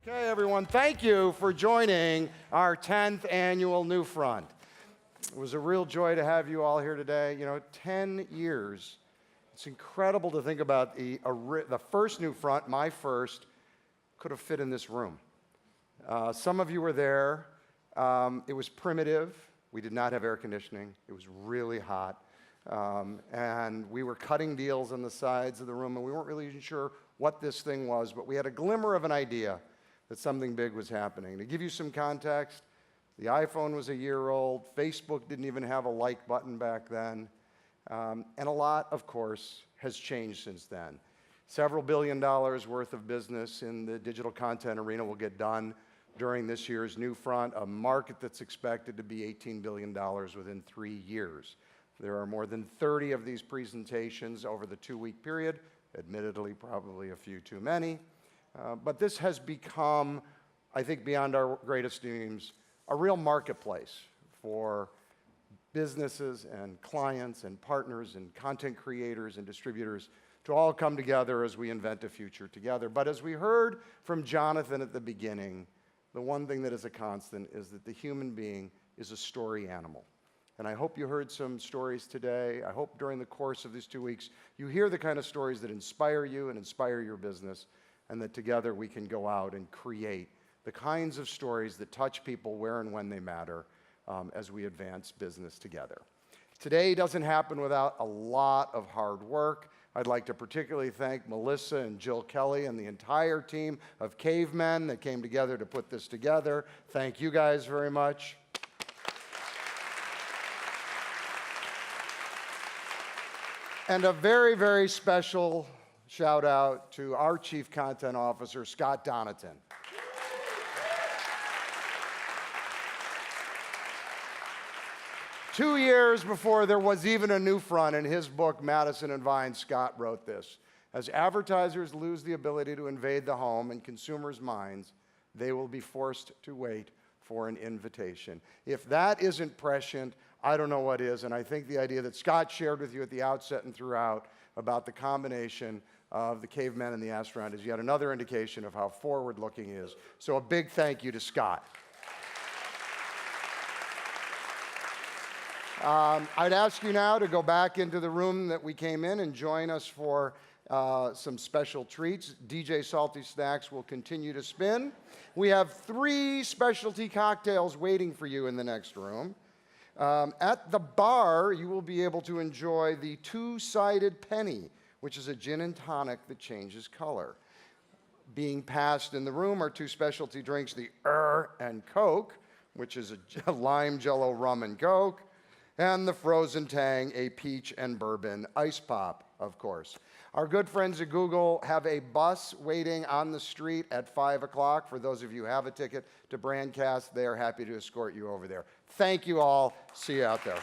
Okay, everyone, thank you for joining our 10th annual NewFront. It was a real joy to have you all here today. You know, 10 years. It's incredible to think about the first NewFront, my first, could have fit in this room. Some of you were there. It was primitive. We did not have air conditioning. It was really hot. And we were cutting deals on the sides of the room, and we weren't really sure what this thing was, but we had a glimmer of an idea that something big was happening. To give you some context, the iPhone was a year old, Facebook didn't even have a like button back then, and a lot, of course, has changed since then. Several $1 billion worth of business in the digital content arena will get done during this year's NewFront, a market that's expected to be $18 billion within 3 years. There are more than 30 of these presentations over the 2-week period, admittedly probably a few too many. But this has become, I think, beyond our greatest dreams, a real marketplace for businesses and clients and partners and content creators and distributors to all come together as we invent a future together. But as we heard from Jonathan at the beginning, the one thing that is a constant is that the human being is a story animal. And I hope you heard some stories today. I hope during the course of these 2 weeks you hear the kind of stories that inspire you and inspire your business, and that together we can go out and create the kinds of stories that touch people where and when they matter as we advance business together. Today doesn't happen without a lot of hard work. I'd like to particularly thank Melissa and Jill Kelly and the entire team of cavemen that came together to put this together. Thank you guys very much. And a very, very special shout out to our Chief Content Officer, Scott Donatin. Two years before there was even a NewFront, in his book, Madison and Vine, Scott wrote this: as advertisers lose the ability to invade the home and consumers' minds, they will be forced to wait for an invitation. If that isn't prescient, I don't know what is, and I think the idea that Scott shared with you at the outset and throughout about the combination of the cavemen and the astronaut is yet another indication of how forward-looking he is. So a big thank you to Scott. I'd ask you now to go back into the room that we came in and join us for some special treats. DJ Salty Snacks will continue to spin. We have 3 specialty cocktails waiting for you in the next room. At the bar, you will be able to enjoy the Two-Sided Penny, which is a gin and tonic that changes color. Being passed in the room are 2 specialty drinks, the and Coke, which is a lime jello rum and Coke, and the Frozen Tang, a peach and bourbon ice pop, of course. Our good friends at Google have a bus waiting on the street at 5 o'clock. For those of you who have a ticket to Brandcast, they are happy to escort you over there. Thank you all. See you out there.